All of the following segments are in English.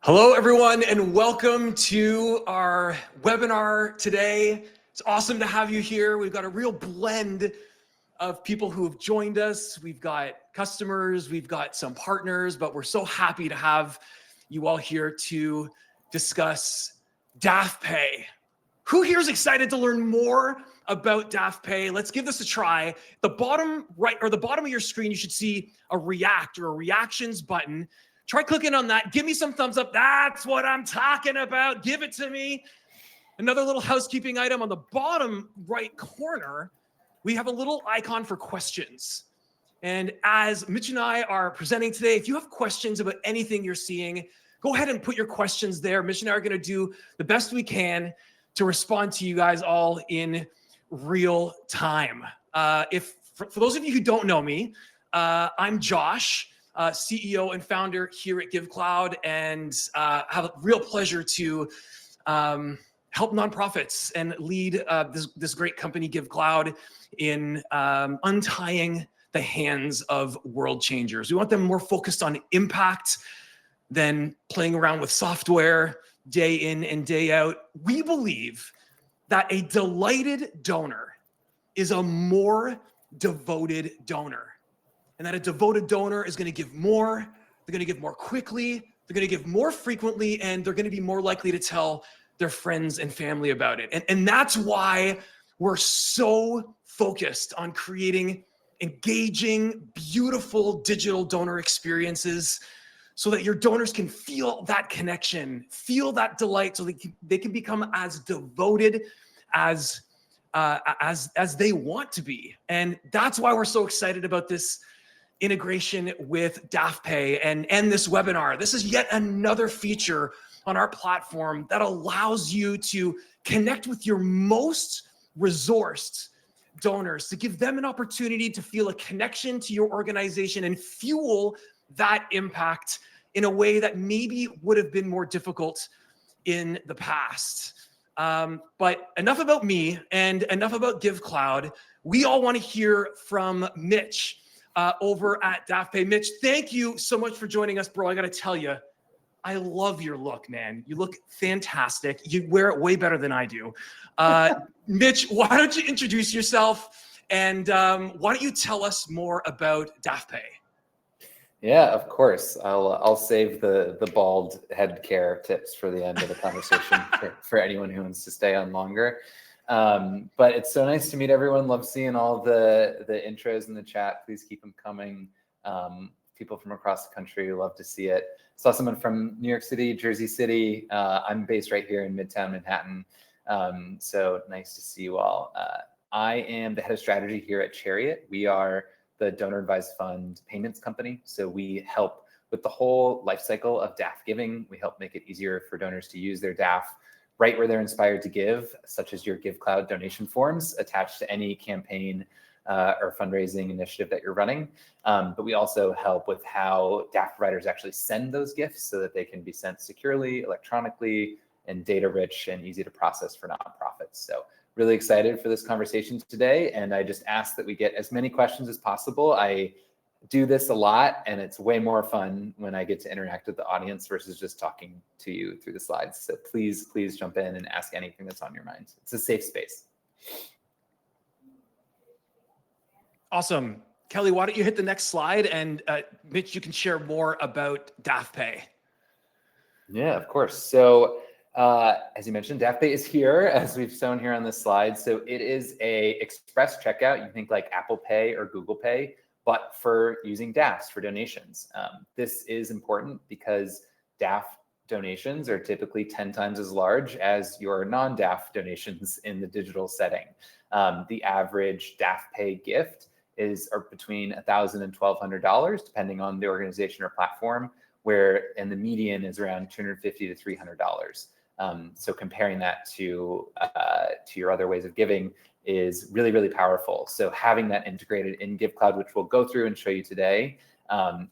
Hello, everyone, and welcome to our webinar today. It's awesome to have you here. We've got a real blend of people who have joined us. We've got customers, we've got some partners, but we're so happy to have you all here to discuss DAFpay. Who here is excited to learn more about DAFpay? Let's give this a try. The bottom right or the bottom of your screen, you should see a react or a reactions button. Try clicking on that. Give me some thumbs up. That's what I'm talking about. Give it to me. Another little housekeeping item on the bottom right corner, we have a little icon for questions. And as Mitch and I are presenting today, if you have questions about anything you're seeing, go ahead and put your questions there. Mitch and I are going to do the best we can to respond to you guys all in real time. For those of you who don't know me, I'm Josh. CEO and founder here at Givecloud, and have a real pleasure to help nonprofits and lead this great company, Givecloud, in untying the hands of world changers. We want them more focused on impact than playing around with software day in and day out. We believe that a delighted donor is a more devoted donor. And that a devoted donor is going to give more, they're going to give more quickly, they're going to give more frequently, and they're going to be more likely to tell their friends and family about it. And that's why we're so focused on creating engaging, beautiful digital donor experiences so that your donors can feel that connection, feel that delight, so they can become as devoted as they want to be. And that's why we're so excited about this integration with DAFpay and this webinar. This is yet another feature on our platform that allows you to connect with your most resourced donors, to give them an opportunity to feel a connection to your organization and fuel that impact in a way that maybe would have been more difficult in the past. But enough about me and enough about Givecloud. We all want to hear from Mitch over at DAFpay. Mitch, thank you so much for joining us, bro. I got to tell you, I love your look, man. You look fantastic. You wear it way better than I do. Mitch, why don't you introduce yourself, and why don't you tell us more about DAFpay? Yeah, of course. I'll save the bald head care tips for the end of the conversation for anyone who wants to stay on longer. But it's so nice to meet everyone. Love seeing all the intros in the chat. Please keep them coming. People from across the country, love to see it. Saw someone from New York City, Jersey City. I'm based right here in Midtown Manhattan. So nice to see you all. I am the head of strategy here at Chariot. We are the donor advised fund payments company. So we help with the whole life cycle of DAF giving. We help make it easier for donors to use their DAF right where they're inspired to give, such as your Givecloud donation forms attached to any campaign or fundraising initiative that you're running. But we also help with how DAF providers actually send those gifts so that they can be sent securely, electronically, and data rich and easy to process for nonprofits. So really excited for this conversation today. And I just ask that we get as many questions as possible. I do this a lot, and it's way more fun when I get to interact with the audience versus just talking to you through the slides. So please jump in and ask anything that's on your mind. It's a safe space. Awesome. Kelly, why don't you hit the next slide, and Mitch, you can share more about DAFpay. Yeah, of course. So as you mentioned, DAFpay is here, as we've shown here on this slide. So it is a express checkout. You think like Apple Pay or Google Pay, but for using DAFs for donations. This is important because DAF donations are typically 10 times as large as your non-DAF donations in the digital setting. The average DAFpay gift is between $1,000 and $1,200, depending on the organization or platform, and the median is around $250 to $300. So comparing that to your other ways of giving is really, really powerful. So having that integrated in Givecloud, which we'll go through and show you today,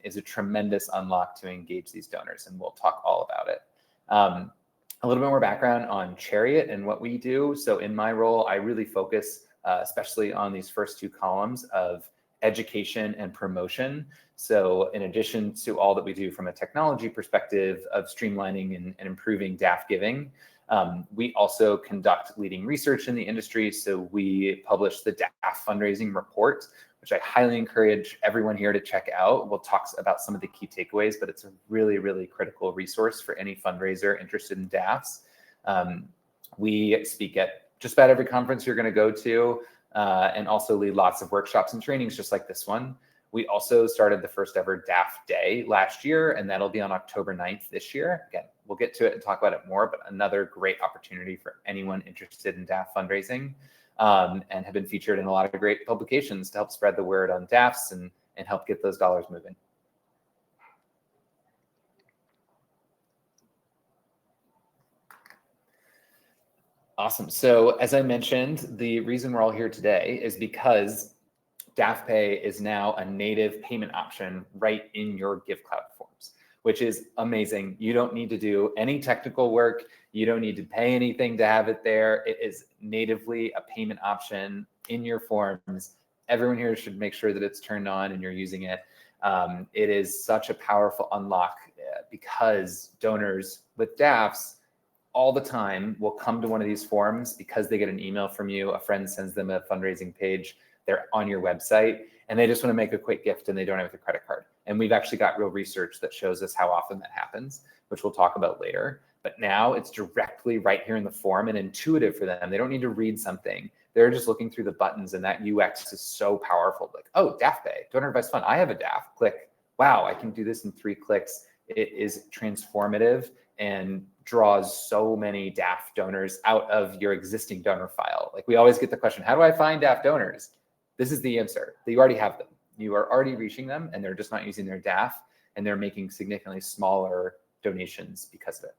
is a tremendous unlock to engage these donors, and we'll talk all about it. A little bit more background on Chariot and what we do. So in my role, I really focus especially on these first two columns of education and promotion. So in addition to all that we do from a technology perspective of streamlining and improving DAF giving, we also conduct leading research in the industry. So we publish the DAF fundraising report, which I highly encourage everyone here to check out. We'll talk about some of the key takeaways, but it's a really, really critical resource for any fundraiser interested in DAFs. We speak at just about every conference you're going to go to, and also lead lots of workshops and trainings just like this one. We also started the first ever DAF Day last year, and that'll be on October 9th this year. Again, we'll get to it and talk about it more, but another great opportunity for anyone interested in DAF fundraising, and have been featured in a lot of great publications to help spread the word on DAFs and help get those dollars moving. Awesome. So as I mentioned, the reason we're all here today is because DAFpay is now a native payment option right in your Givecloud forms, which is amazing. You don't need to do any technical work. You don't need to pay anything to have it there. It is natively a payment option in your forms. Everyone here should make sure that it's turned on and you're using it. It is such a powerful unlock because donors with DAFs all the time will come to one of these forms because they get an email from you, a friend sends them a fundraising page, they're on your website, and they just want to make a quick gift and they don't have a credit card. And we've actually got real research that shows us how often that happens, which we'll talk about later. But now it's directly right here in the form and intuitive for them. They don't need to read something. They're just looking through the buttons, and that UX is so powerful. Like, oh, DAFpay, donor advice fund. I have a DAF. Click. Wow, I can do this in 3 clicks. It is transformative and draws so many DAF donors out of your existing donor file. Like, we always get the question, how do I find DAF donors? This is the answer. You already have them. You are already reaching them, and they're just not using their DAF, and they're making significantly smaller donations because of it.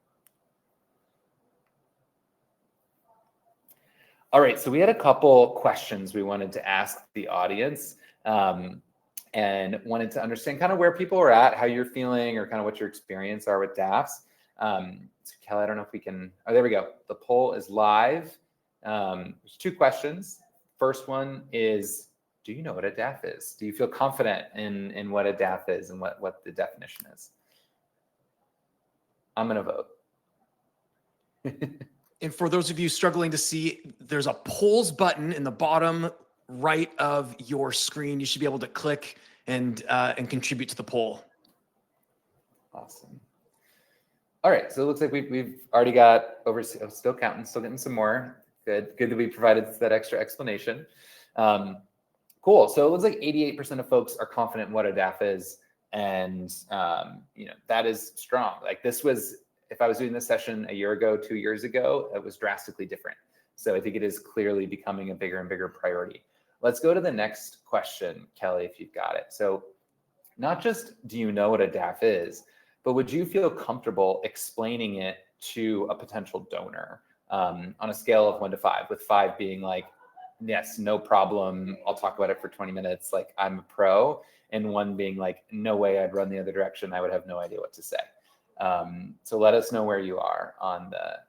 All right, so we had a couple questions we wanted to ask the audience, and wanted to understand kind of where people are at, how you're feeling, or kind of what your experience are with DAFs. So Kelly, I don't know if we can, oh, there we go. The poll is live. There's 2 questions. First one is, do you know what a DAF is? Do you feel confident in what a DAF is and what the definition is? I'm going to vote. And for those of you struggling to see, there's a polls button in the bottom right of your screen. You should be able to click and contribute to the poll. Awesome. All right, so it looks like we've already got over, still counting, still getting some more. Good that we provided that extra explanation. Cool. So it looks like 88% of folks are confident in what a DAF is, and that is strong. Like, this was, if I was doing this session a year ago, 2 years ago, it was drastically different. So I think it is clearly becoming a bigger and bigger priority. Let's go to the next question, Kelly, if you've got it. So not just do you know what a DAF is, but would you feel comfortable explaining it to a potential donor on a scale of 1 to 5, with 5 being like, yes, no problem, I'll talk about it for 20 minutes, like I'm a pro, and 1 being like, no way, I'd run the other direction, I would have no idea what to say. So let us know where you are on that.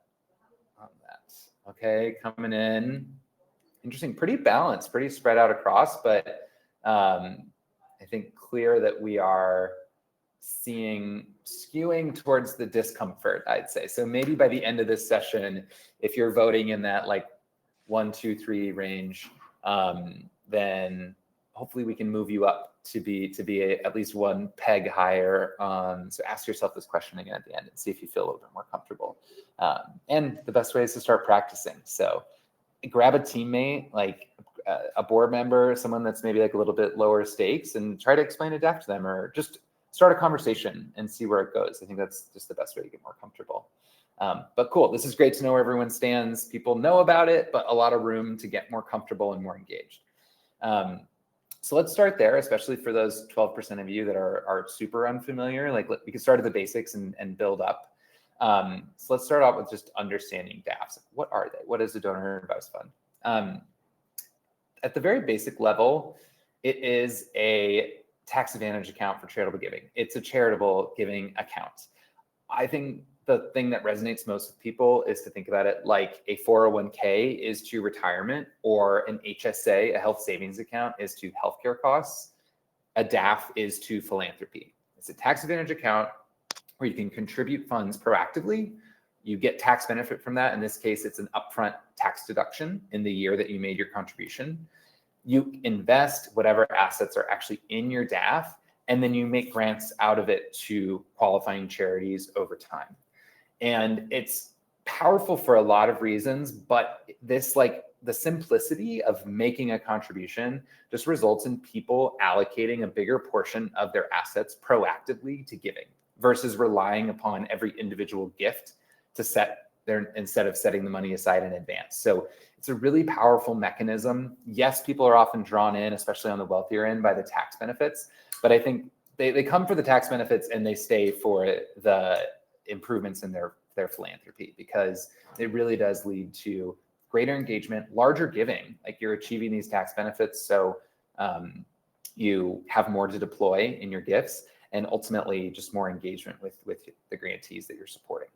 Okay, coming in. Interesting, pretty balanced, pretty spread out across, but I think clear that we are skewing towards the discomfort, I'd say. So maybe by the end of this session, if you're voting in that like 1, 2, 3 range, then hopefully we can move you up to be at least 1 peg higher. So ask yourself this question again at the end and see if you feel a little bit more comfortable. And the best way is to start practicing. So grab a teammate, like a board member, someone that's maybe like a little bit lower stakes, and try to explain a DAF to them, or just start a conversation and see where it goes. I think that's just the best way to get more comfortable. But cool, this is great to know where everyone stands. People know about it, but a lot of room to get more comfortable and more engaged. So let's start there, especially for those 12% of you that are super unfamiliar. Like, we can start at the basics and build up. So let's start out with just understanding DAFs. What are they? What is a donor advice fund? At the very basic level, it is a tax advantage account for charitable giving. It's a charitable giving account. I think the thing that resonates most with people is to think about it like a 401k is to retirement, or an HSA, a health savings account, is to healthcare costs. a DAF is to philanthropy. It's a tax advantage account where you can contribute funds proactively. You get tax benefit from that. In this case, it's an upfront tax deduction in the year that you made your contribution. You invest whatever assets are actually in your DAF, and then you make grants out of it to qualifying charities over time. And it's powerful for a lot of reasons, but this, like, the simplicity of making a contribution just results in people allocating a bigger portion of their assets proactively to giving versus relying upon every individual gift to set their, instead of setting the money aside in advance. So it's a really powerful mechanism. Yes, people are often drawn in, especially on the wealthier end, by the tax benefits, but I think they come for the tax benefits and they stay for the improvements in their philanthropy, because it really does lead to greater engagement, larger giving. Like, you're achieving these tax benefits, so you have more to deploy in your gifts, and ultimately just more engagement with the grantees that you're supporting.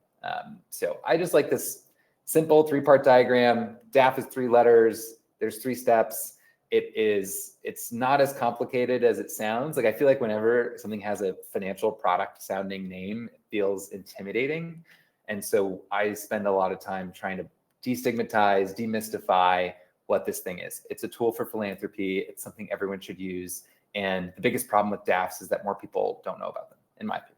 So I just like this simple 3-part diagram. DAF is 3 letters. There's 3 steps. It's not as complicated as it sounds. Like, I feel like whenever something has a financial product sounding name, it feels intimidating. And so I spend a lot of time trying to destigmatize, demystify what this thing is. It's a tool for philanthropy. It's something everyone should use. And the biggest problem with DAFs is that more people don't know about them, in my opinion.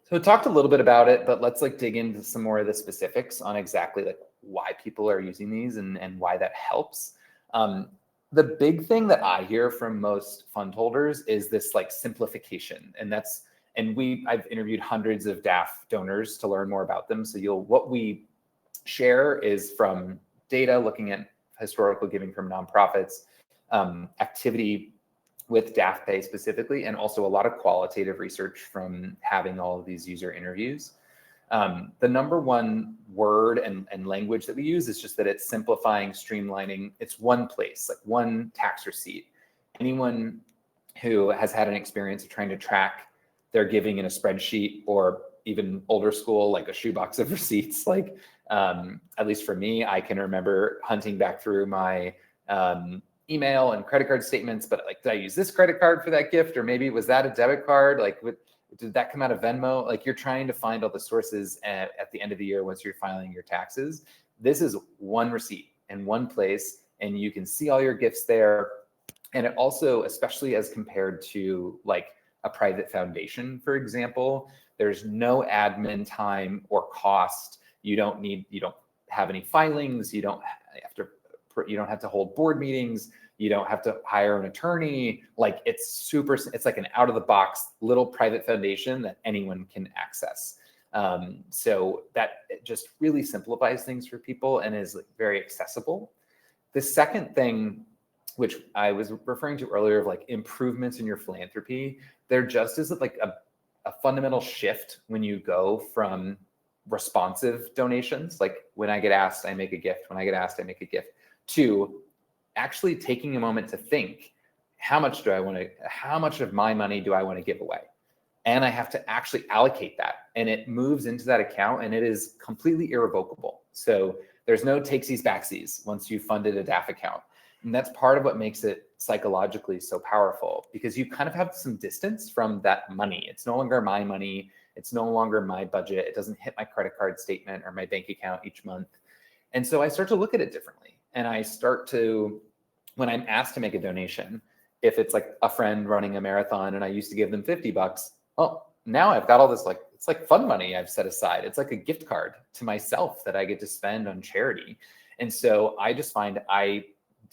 So I talked a little bit about it, but let's dig into some more of the specifics on exactly why people are using these and why that helps. The big thing that I hear from most fund holders is this simplification. And I've interviewed hundreds of DAF donors to learn more about them. So what we share is from data looking at historical giving from nonprofits, activity with DAFpay specifically, and also a lot of qualitative research from having all of these user interviews. The number one word and language that we use is just that it's simplifying, streamlining. It's one place, one tax receipt. Anyone who has had an experience of trying to track their giving in a spreadsheet, or even older school, like a shoebox of receipts, at least for me, I can remember hunting back through my email and credit card statements, but did I use this credit card for that gift? Or maybe was that a debit card? Did that come out of Venmo? You're trying to find all the sources at the end of the year once you're filing your taxes. This is one receipt in one place, and you can see all your gifts there. And it also, especially as compared to a private foundation, for example, there's no admin time or cost. You don't have any filings. You don't have to hold board meetings. You don't have to hire an attorney. It's like an out of the box little private foundation that anyone can access. So that it just really simplifies things for people and is very accessible. The second thing, which I was referring to earlier, of improvements in your philanthropy, there just is a fundamental shift when you go from responsive donations, when I get asked, I make a gift, when I get asked, I make a gift, to actually taking a moment to think, how much of my money do I want to give away? And I have to actually allocate that, and it moves into that account, and it is completely irrevocable. So there's no takesies backsies once you've funded a DAF account. And that's part of what makes it psychologically so powerful, because you kind of have some distance from that money. It's no longer my money. It's no longer my budget. It doesn't hit my credit card statement or my bank account each month. And so I start to look at it differently. And I start to, when I'm asked to make a donation, if it's a friend running a marathon and I used to give them $50, well, now I've got all this, it's fun money I've set aside. It's like a gift card to myself that I get to spend on charity. And so I just find I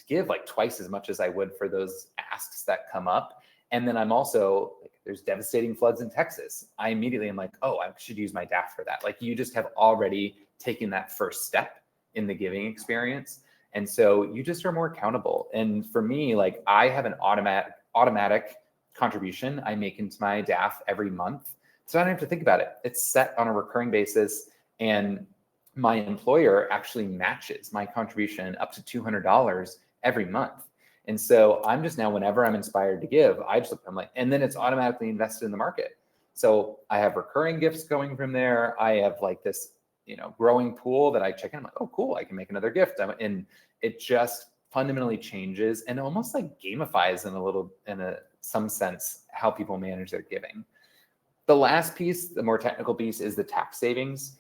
give twice as much as I would for those asks that come up. And then I'm also, there's devastating floods in Texas. I immediately am oh, I should use my DAF for that. You just have already taken that first step in the giving experience. And so you just are more accountable. And for me, I have an automatic contribution I make into my DAF every month. So I don't have to think about it. It's set on a recurring basis. And my employer actually matches my contribution up to $200 every month. And so I'm just now, whenever I'm inspired to give, and then it's automatically invested in the market. So I have recurring gifts going from there. I have this, growing pool that I check in. I'm oh, cool, I can make another gift. And it just fundamentally changes and almost like gamifies some sense how people manage their giving. The last piece, the more technical piece, is the tax savings,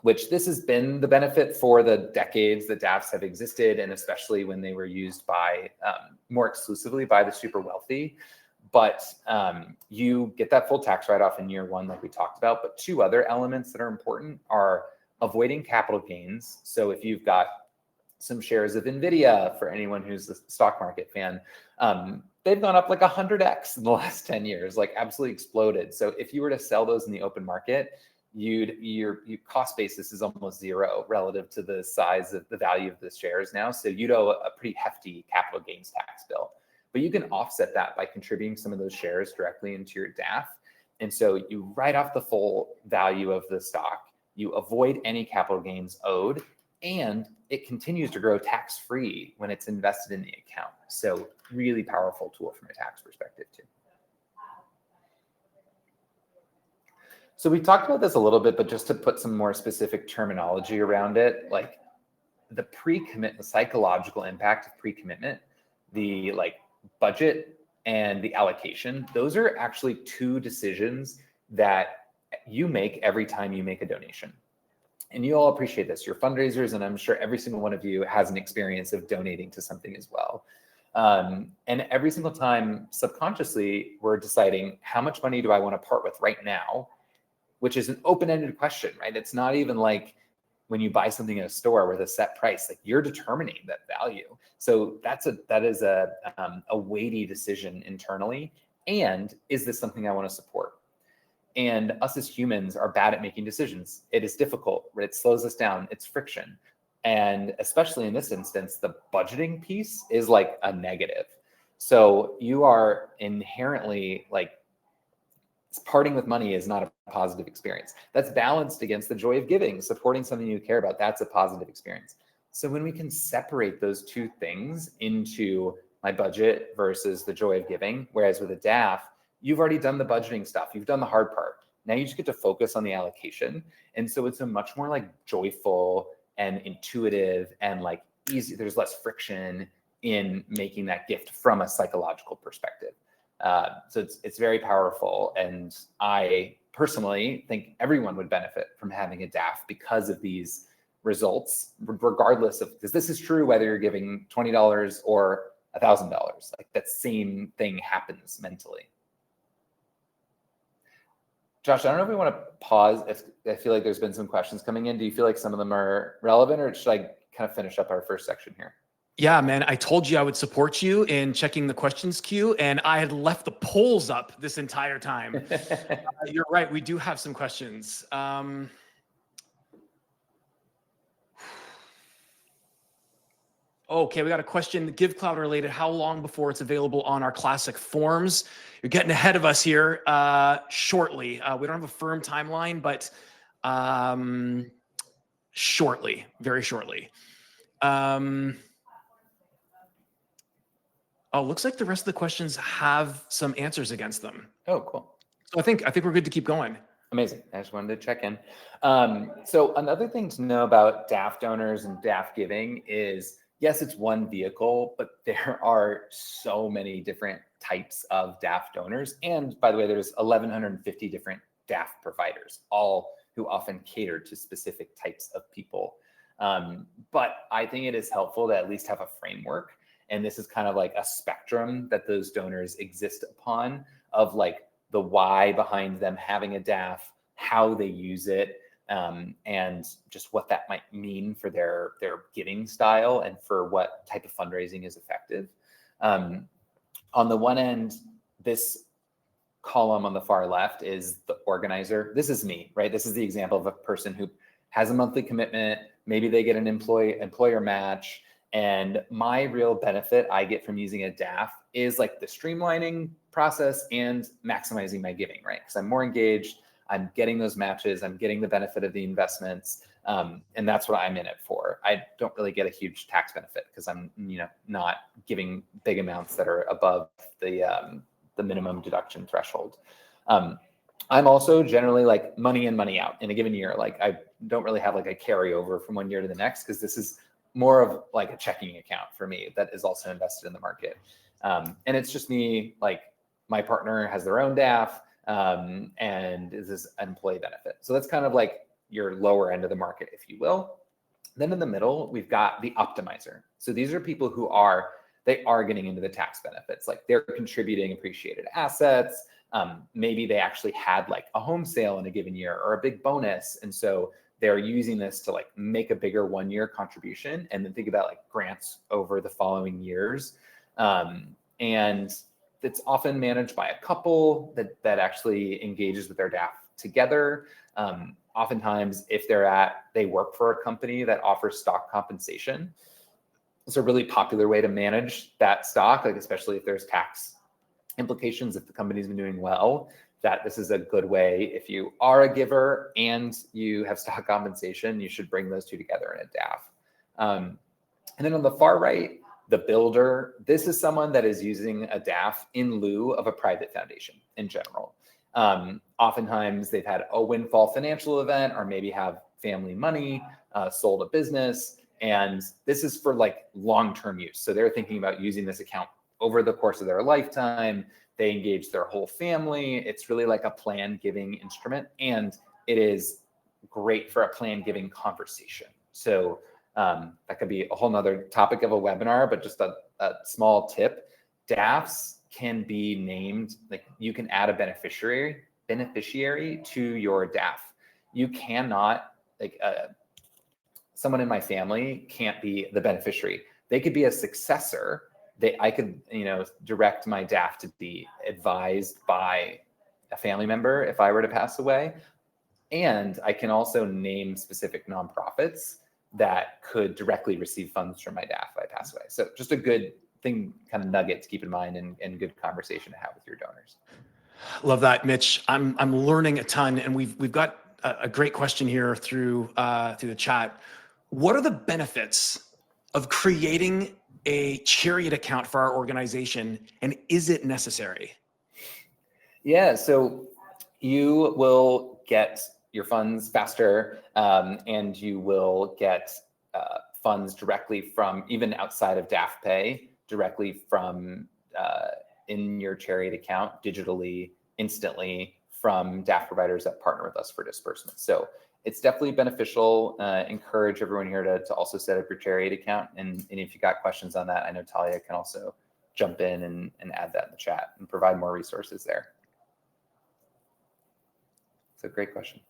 which this has been the benefit for the decades that DAFs have existed, and especially when they were used by more exclusively by the super wealthy. But you get that full tax write-off in year one, like we talked about. But two other elements that are important are avoiding capital gains. So if you've got some shares of NVIDIA, for anyone who's a stock market fan, they've gone up like 100x in the last 10 years, like absolutely exploded. So if you were to sell those in the open market, your cost basis is almost zero relative to the size of the value of the shares now. So you'd owe a pretty hefty capital gains tax bill. But you can offset that by contributing some of those shares directly into your DAF. And so you write off the full value of the stock, you avoid any capital gains owed, and it continues to grow tax-free when it's invested in the account. So really powerful tool from a tax perspective too. So we talked about this a little bit, but just to put some more specific terminology around it, like the pre-commit, the psychological impact of pre-commitment, the like budget and the allocation, those are actually two decisions that you make every time you make a donation. And you all appreciate this. You're fundraisers, and I'm sure every single one of you has an experience of donating to something as well. And every single time, subconsciously, we're deciding how much money do I want to part with right now, which is an open-ended question, right? It's not even like when you buy something in a store with a set price, like you're determining that value. So that is a weighty decision internally. And is this something I want to support? And us as humans are bad at making decisions. It is difficult, it slows us down, it's friction. And especially in this instance, the budgeting piece is like a negative. So you are inherently like, parting with money is not a positive experience. That's balanced against the joy of giving, supporting something you care about. That's a positive experience. So when we can separate those two things into my budget versus the joy of giving, whereas with a DAF, you've already done the budgeting stuff. You've done the hard part. Now you just get to focus on the allocation. And so it's a much more like joyful and intuitive and like easy. There's less friction in making that gift from a psychological perspective. So it's very powerful. And I personally think everyone would benefit from having a DAF because of these results, regardless of, because this is true whether you're giving $20 or $1,000, like that same thing happens mentally. Josh, I don't know if we want to pause. I feel like there's been some questions coming in. Do you feel like some of them are relevant, or should I kind of finish up our first section here? Yeah, man, I told you I would support you in checking the questions queue, and I had left the polls up this entire time. You're right. We do have some questions. Okay, we got a question, Givecloud related. How long before it's available on our classic forms? You're getting ahead of us here. Shortly. We don't have a firm timeline, but shortly, very shortly. Oh, looks like the rest of the questions have some answers against them. Oh, cool. So I think we're good to keep going. Amazing. I just wanted to check in. So another thing to know about DAF donors and DAF giving is, yes, it's one vehicle, but there are so many different types of DAF donors. And by the way, there's 1,150 different DAF providers, all who often cater to specific types of people. But I think it is helpful to at least have a framework. And this is kind of like a spectrum that those donors exist upon of like the why behind them having a DAF, how they use it, and just what that might mean for their giving style and for what type of fundraising is effective. On the one end, this column on the far left is the organizer. This is me, right? This is the example of a person who has a monthly commitment. Maybe they get an employer match. And my real benefit I get from using a DAF is like the streamlining process and maximizing my giving, right? Because I'm more engaged, I'm getting those matches, I'm getting the benefit of the investments, and that's what I'm in it for. I don't really get a huge tax benefit because I'm, not giving big amounts that are above the minimum deduction threshold. I'm also generally like money in, money out in a given year. Like I don't really have like a carryover from one year to the next because this is more of like a checking account for me that is also invested in the market. And it's just me, like my partner has their own DAF, and this is an employee benefit. So that's kind of like your lower end of the market, if you will. Then in the middle, we've got the optimizer. So these are people who are getting into the tax benefits, like they're contributing appreciated assets. Maybe they actually had like a home sale in a given year or a big bonus. And so they're using this to like make a bigger 1-year contribution and then think about like grants over the following years. And it's often managed by a couple that actually engages with their DAF together. Oftentimes, if they work for a company that offers stock compensation, it's a really popular way to manage that stock, like especially if there's tax implications, if the company's been doing well, that this is a good way. If you are a giver and you have stock compensation, you should bring those two together in a DAF. And then on the far right, the builder, this is someone that is using a DAF in lieu of a private foundation in general. Oftentimes they've had a windfall financial event or maybe have family money, sold a business, and this is for like long-term use. So they're thinking about using this account over the course of their lifetime. They engage their whole family. It's really like a plan giving instrument, and it is great for a plan giving conversation. So that could be a whole nother topic of a webinar, but just a small tip. DAFs can be named, like you can add a beneficiary to your DAF. You cannot, like someone in my family can't be the beneficiary. They could be a successor. I could, direct my DAF to be advised by a family member if I were to pass away. And I can also name specific nonprofits that could directly receive funds from my DAF if I pass away. So just a good thing, kind of nugget to keep in mind and good conversation to have with your donors. Love that, Mitch. I'm learning a ton, and we've got a great question here through the chat. What are the benefits of creating a Chariot account for our organization, and is it necessary? Yeah, so you will get your funds faster, and you will get funds directly from, even outside of DAFpay, directly from in your Chariot account digitally, instantly from DAF providers that partner with us for disbursement. So it's definitely beneficial. Encourage everyone here to also set up your Chariot account. And if you got questions on that, I know Talia can also jump in and add that in the chat and provide more resources there. So great question.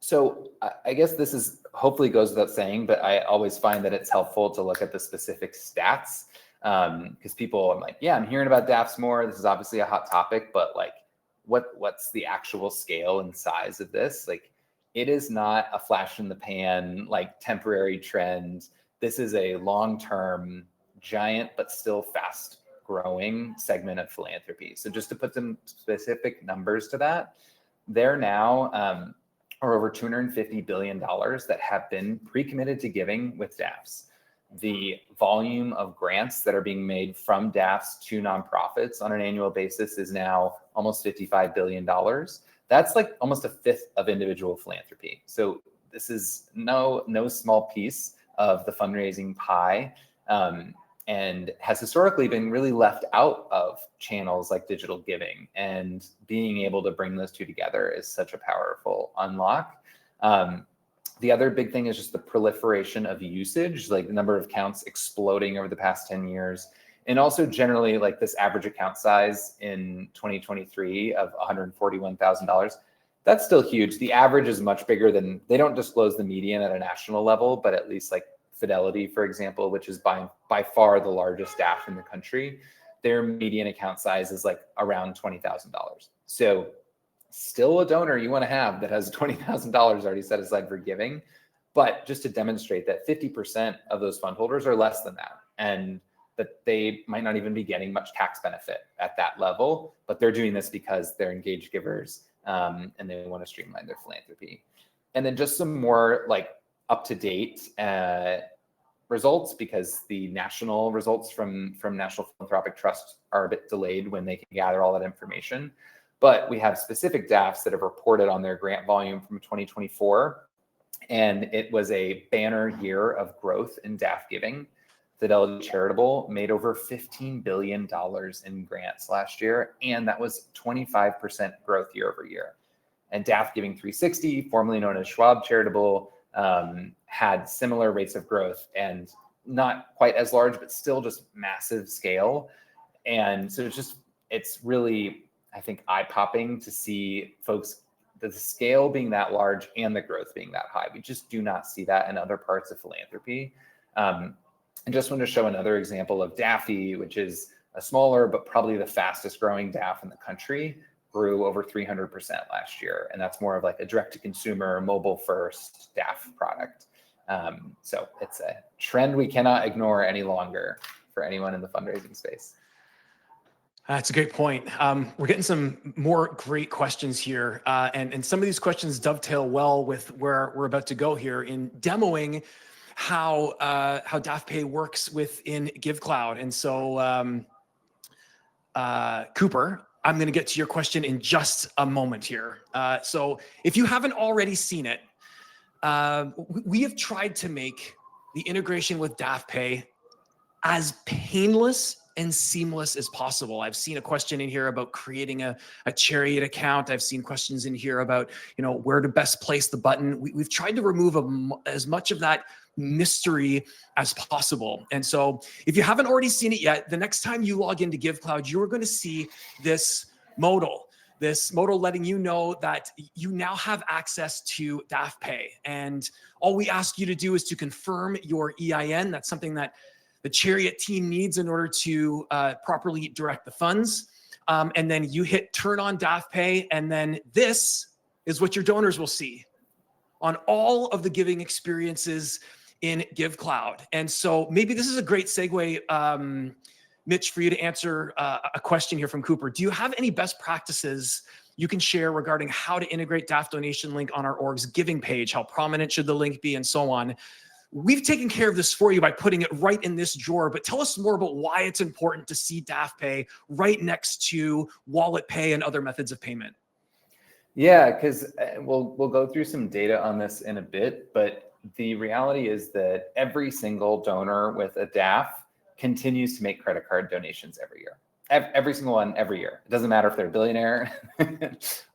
So I guess this is hopefully goes without saying, but I always find that it's helpful to look at the specific stats, because people, I'm like, yeah, I'm hearing about DAFs more. This is obviously a hot topic, but like, what's the actual scale and size of this? Like, it is not a flash in the pan, like temporary trend. This is a long-term, giant, but still fast growing segment of philanthropy. So just to put some specific numbers to that, there now are over $250 billion that have been pre-committed to giving with DAFs. The volume of grants that are being made from DAFs to nonprofits on an annual basis is now almost $55 billion. That's like almost a fifth of individual philanthropy. So this is no small piece of the fundraising pie, and has historically been really left out of channels like digital giving. And being able to bring those two together is such a powerful unlock. The other big thing is just the proliferation of usage, like the number of accounts exploding over the past 10 years. And also generally like this average account size in 2023 of $141,000. That's still huge. The average is much bigger than, they don't disclose the median at a national level, but at least like Fidelity, for example, which is by far the largest DAF in the country, their median account size is like around $20,000. So still a donor you want to have that has $20,000 already set aside for giving, but just to demonstrate that 50% of those fund holders are less than that, and that they might not even be getting much tax benefit at that level, but they're doing this because they're engaged givers, and they want to streamline their philanthropy. And then just some more like up-to-date results, because the national results from National Philanthropic Trust are a bit delayed when they can gather all that information. But we have specific DAFs that have reported on their grant volume from 2024. And it was a banner year of growth in DAF giving. Fidelity Charitable made over $15 billion in grants last year, and that was 25% growth year over year. And DAF Giving 360, formerly known as Schwab Charitable, had similar rates of growth and not quite as large, but still just massive scale. And so it's really, I think, eye-popping to see folks, the scale being that large and the growth being that high. We just do not see that in other parts of philanthropy. I just want to show another example of DAFI, which is a smaller, but probably the fastest growing DAF in the country, grew over 300% last year. And that's more of like a direct-to-consumer, mobile-first DAF product. So it's a trend we cannot ignore any longer for anyone in the fundraising space. That's a great point. We're getting some more great questions here. And some of these questions dovetail well with where we're about to go here in demoing how DAFpay works within Givecloud. And so, Cooper, I'm going to get to your question in just a moment here. So if you haven't already seen it, we have tried to make the integration with DAFpay as painless and seamless as possible. I've seen a question in here about creating a Chariot account. I've seen questions in here about, where to best place the button. We've tried to remove as much of that mystery as possible. And so if you haven't already seen it yet, the next time you log into Givecloud, you're going to see this modal letting you know that you now have access to DAFpay. And all we ask you to do is to confirm your EIN. That's something that the Chariot team needs in order to properly direct the funds. And then you hit turn on DAFpay, and then this is what your donors will see on all of the giving experiences in Givecloud. And so maybe this is a great segue, Mitch, for you to answer a question here from Cooper. Do you have any best practices you can share regarding how to integrate DAF donation link on our org's giving page? How prominent should the link be, and so on? We've taken care of this for you by putting it right in this drawer, but tell us more about why it's important to see DAFpay right next to wallet pay and other methods of payment. Yeah, because we'll go through some data on this in a bit, but the reality is that every single donor with a DAF continues to make credit card donations every year. Every single one, every year. It doesn't matter if they're a billionaire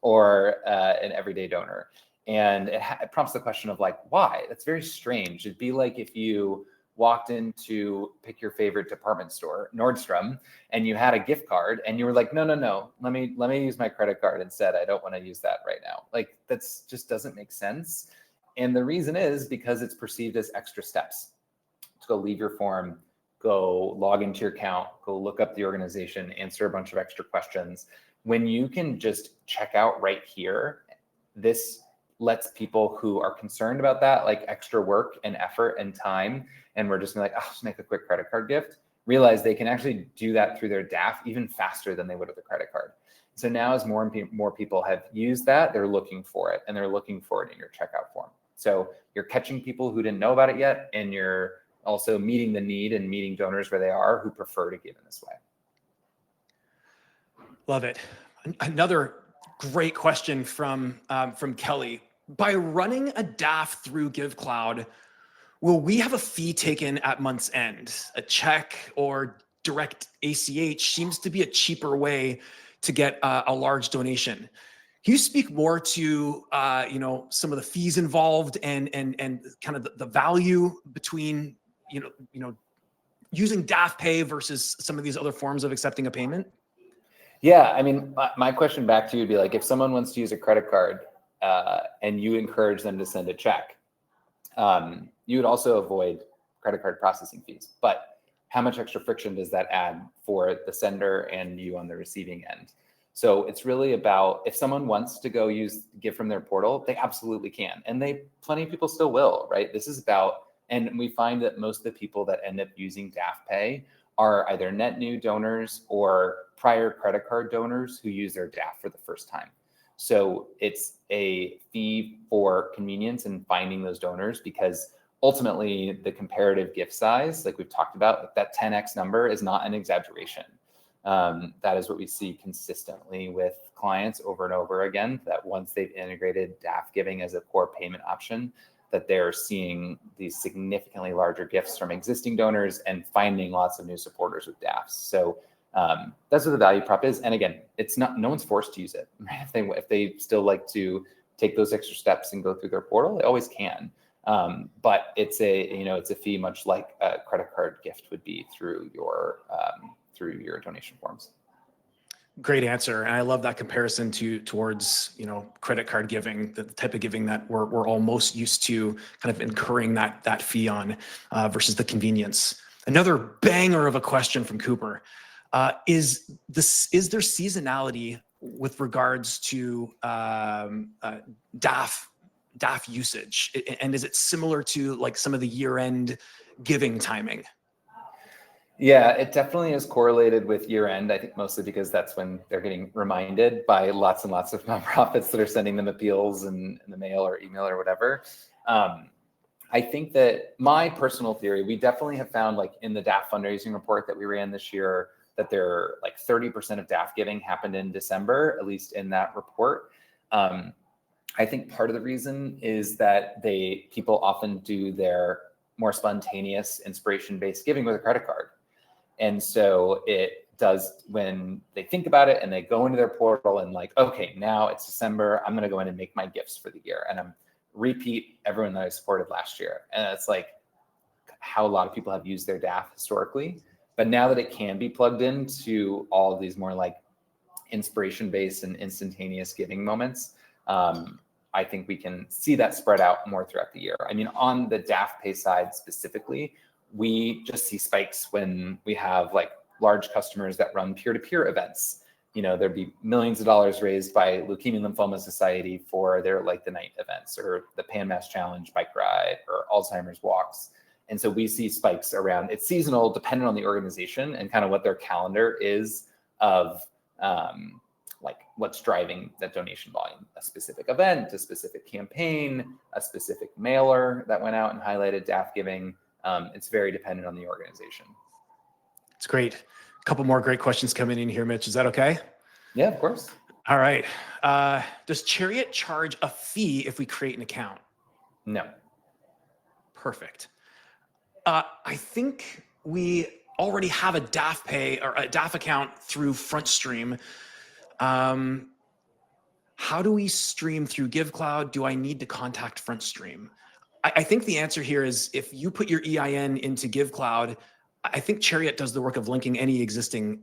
or an everyday donor. And it prompts the question of like, why? That's very strange. It'd be like if you walked in to pick your favorite department store, Nordstrom, and you had a gift card and you were like, no, let me use my credit card instead. I don't want to use that right now. Like that's just doesn't make sense. And the reason is because it's perceived as extra steps. To go leave your form, go log into your account, go look up the organization, answer a bunch of extra questions. When you can just check out right here, this lets people who are concerned about that, like extra work and effort and time, and we're just like, oh, just make a quick credit card gift, realize they can actually do that through their DAF even faster than they would with a credit card. So now as more and more people have used that, they're looking for it, and they're looking for it in your checkout form. So you're catching people who didn't know about it yet, and you're also meeting the need and meeting donors where they are who prefer to give in this way. Love it. Another great question from Kelly. By running a DAF through Givecloud, will we have a fee taken at month's end? A check or direct ACH seems to be a cheaper way to get a large donation. Can you speak more to some of the fees involved and kind of the value between using DAFpay versus some of these other forms of accepting a payment? Yeah, I mean, my question back to you would be like, if someone wants to use a credit card and you encourage them to send a check, you would also avoid credit card processing fees. But how much extra friction does that add for the sender and you on the receiving end? So it's really about, if someone wants to go give from their portal, they absolutely can. And plenty of people still will, right? This is about, and we find that most of the people that end up using DAFpay are either net new donors or prior credit card donors who use their DAF for the first time. So it's a fee for convenience in finding those donors, because ultimately the comparative gift size, like we've talked about, that 10x number is not an exaggeration. That is what we see consistently with clients over and over again, that once they've integrated DAF giving as a core payment option, that they're seeing these significantly larger gifts from existing donors and finding lots of new supporters with DAFs. So that's what the value prop is. And again, it's not, no one's forced to use it. Right? If they still like to take those extra steps and go through their portal, they always can. But it's a fee much like a credit card gift would be through your donation forms. Great answer. And I love that comparison towards, credit card giving, the type of giving that we're all most used to kind of incurring that fee on versus the convenience. Another banger of a question from Cooper. Is there seasonality with regards to DAF usage? And is it similar to like some of the year-end giving timing? Yeah, it definitely is correlated with year end. I think mostly because that's when they're getting reminded by lots and lots of nonprofits that are sending them appeals in the mail or email or whatever. I think that my personal theory, we definitely have found like in the DAF fundraising report that we ran this year, that there like 30% of DAF giving happened in December, at least in that report. I think part of the reason is that people often do their more spontaneous inspiration-based giving with a credit card. And so it does when they think about it and they go into their portal and like, okay, now it's December, I'm going to go in and make my gifts for the year. And I'm repeat everyone that I supported last year. And it's like how a lot of people have used their DAF historically. But now that it can be plugged into all of these more like inspiration-based and instantaneous giving moments, I think we can see that spread out more throughout the year. I mean, on the DAFpay side specifically, we just see spikes when we have like large customers that run peer-to-peer events. There'd be millions of dollars raised by Leukemia and Lymphoma Society for their like the night events or the Pan Mass Challenge bike ride or Alzheimer's walks. And so we see spikes around, it's seasonal depending on the organization and kind of what their calendar is of like what's driving that donation volume, a specific event, a specific campaign, a specific mailer that went out and highlighted DAF giving. It's very dependent on the organization. It's great. A couple more great questions coming in here, Mitch. Is that okay? Yeah, of course. All right. Does Chariot charge a fee if we create an account? No. Perfect. I think we already have a DAFpay or a DAF account through FrontStream. How do we stream through Givecloud? Do I need to contact FrontStream? I think the answer here is if you put your EIN into Givecloud, I think Chariot does the work of linking any existing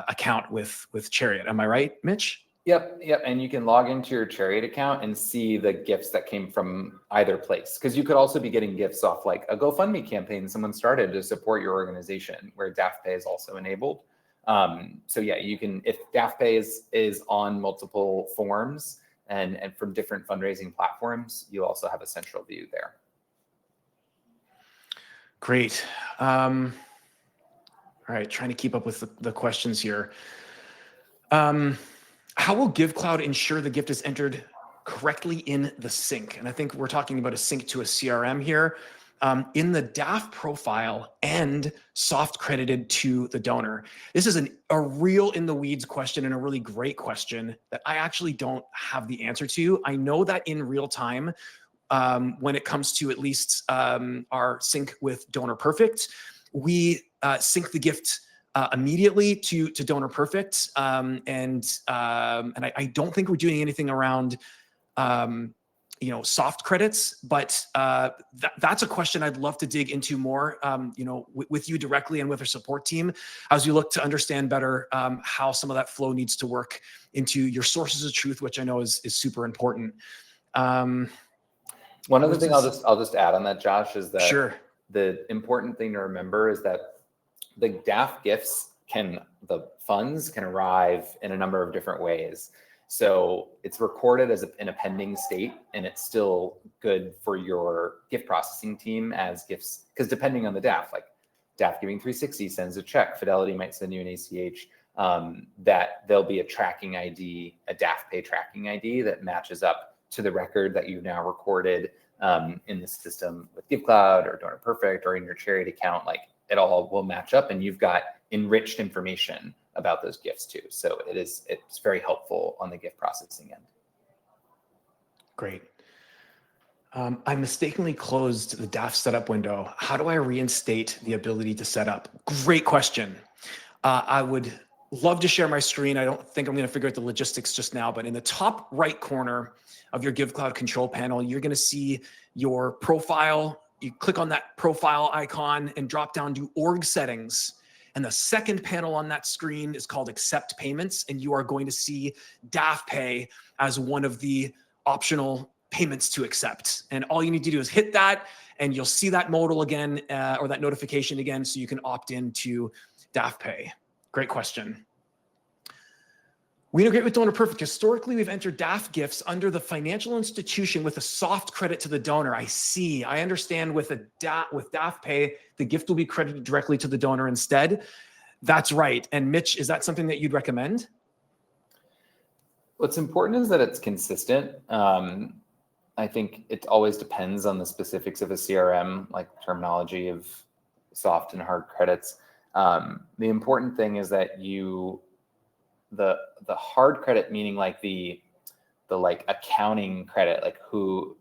account with Chariot. Am I right, Mitch? Yep. And you can log into your Chariot account and see the gifts that came from either place. Because you could also be getting gifts off like a GoFundMe campaign someone started to support your organization where DAFpay is also enabled. So yeah, you can, if DAFpay is on multiple forms and from different fundraising platforms, you also have a central view there. Great. All right, trying to keep up with the questions here. How will Givecloud ensure the gift is entered correctly in the sync? And I think we're talking about a sync to a CRM here. In the DAF profile and soft credited to the donor. This is a real in the weeds question and a really great question that I actually don't have the answer to. I know that in real time, when it comes to at least our sync with Donor Perfect, we sync the gift immediately to Donor Perfect, and I don't think we're doing anything around soft credits, but that's a question I'd love to dig into more, with you directly and with our support team as you look to understand better how some of that flow needs to work into your sources of truth, which I know is super important. One other thing I'll just add on that, Josh, is that sure. The important thing to remember is that the DAF gifts the funds can arrive in a number of different ways. So it's recorded as in a pending state, and it's still good for your gift processing team as gifts, because depending on the DAF, like DAF Giving 360 sends a check, Fidelity might send you an ACH, that there'll be a tracking ID, a DAFpay tracking ID that matches up to the record that you've now recorded in the system with Givecloud or Donor Perfect or in your Chariot account. Like it all will match up, and you've got enriched information about those gifts too. So it's very helpful on the gift processing end. Great. I mistakenly closed the DAF setup window. How do I reinstate the ability to set up? Great question. I would love to share my screen. I don't think I'm going to figure out the logistics just now, but in the top right corner of your Givecloud control panel, you're going to see your profile. You click on that profile icon and drop down to org settings. And the second panel on that screen is called accept payments. And you are going to see DAFpay as one of the optional payments to accept. And all you need to do is hit that and you'll see that modal again, or that notification again, so you can opt into DAFpay. Great question. We integrate with Donor Perfect. Historically, we've entered DAF gifts under the financial institution with a soft credit to the donor. I see. I understand with DAFpay, the gift will be credited directly to the donor instead. That's right. And Mitch, is that something that you'd recommend? What's important is that it's consistent. I think it always depends on the specifics of a CRM, like terminology of soft and hard credits. The important thing is that the hard credit, meaning like the like accounting credit, like who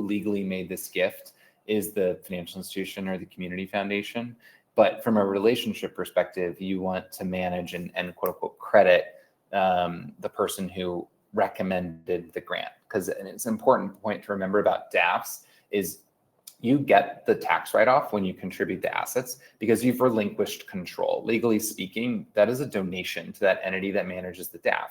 legally made this gift, is the financial institution or the community foundation. But from a relationship perspective, you want to manage and quote unquote credit the person who recommended the grant. Because it's an important point to remember about DAFs is you get the tax write-off when you contribute the assets because you've relinquished control. Legally speaking, that is a donation to that entity that manages the DAF.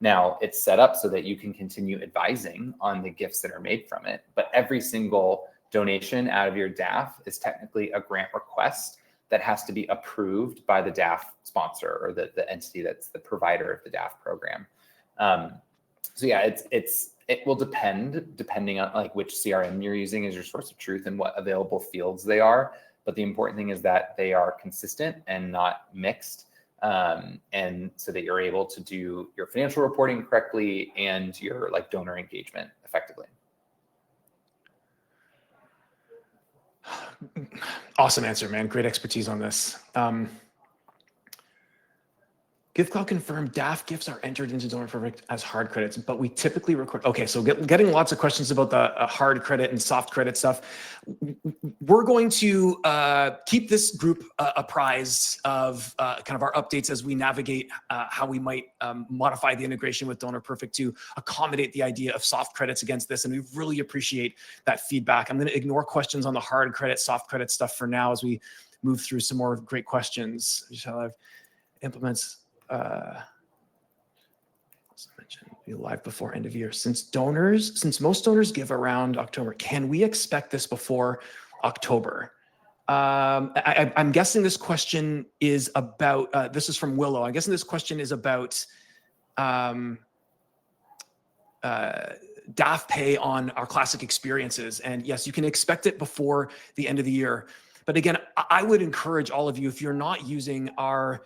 Now, it's set up so that you can continue advising on the gifts that are made from it, but every single donation out of your DAF is technically a grant request that has to be approved by the DAF sponsor or the entity that's the provider of the DAF program. So yeah, it will depending on like which CRM you're using as your source of truth and what available fields they are. But the important thing is that they are consistent and not mixed. And so that you're able to do your financial reporting correctly and your like donor engagement effectively. Awesome answer, man. Great expertise on this. Givecloud confirmed DAF gifts are entered into Donor Perfect as hard credits, but we typically record. Okay, so getting lots of questions about the hard credit and soft credit stuff. We're going to keep this group apprised of kind of our updates as we navigate how we might modify the integration with Donor Perfect to accommodate the idea of soft credits against this. And we really appreciate that feedback. I'm going to ignore questions on the hard credit, soft credit stuff for now as we move through some more great questions. Shall I implement? Be live before end of year. Since most donors give around October, can we expect this before October? I'm guessing this question is about, this is from Willow. I'm guessing this question is about DAFpay on our classic experiences. And yes, you can expect it before the end of the year. But again, I would encourage all of you, if you're not using our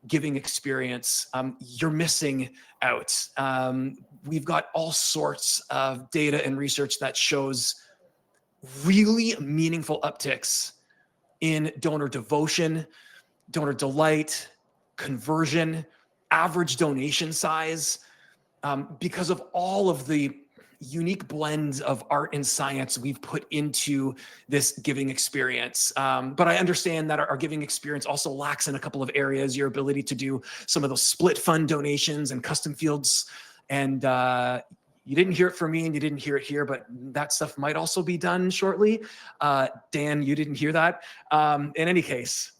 giving experience, you're missing out. We've got all sorts of data and research that shows really meaningful upticks in donor devotion, donor delight, conversion, average donation size, because of all of the unique blends of art and science we've put into this giving experience. But I understand that our giving experience also lacks in a couple of areas, your ability to do some of those split fund donations and custom fields. And you didn't hear it from me and you didn't hear it here, but that stuff might also be done shortly. Dan, you didn't hear that. In any case,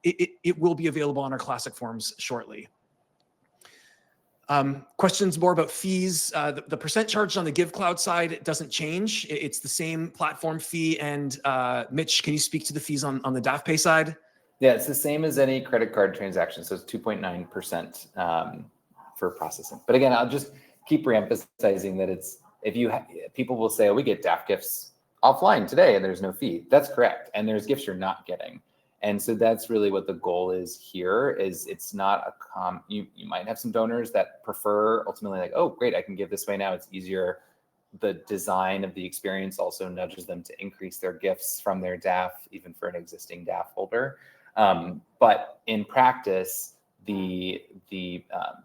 it will be available on our classic forms shortly. Questions more about fees. The percent charged on the Givecloud side doesn't change. It's the same platform fee. And Mitch, can you speak to the fees on the DAFpay side? Yeah, it's the same as any credit card transaction. So it's 2.9% for processing. But again, I'll just keep reemphasizing that it's, people will say, oh, we get DAF gifts offline today and there's no fee. That's correct. And there's gifts you're not getting. And so that's really what the goal is here, is it's not you might have some donors that prefer ultimately like, oh, great, I can give this way now. It's easier. The design of the experience also nudges them to increase their gifts from their DAF, even for an existing DAF holder. But in practice, the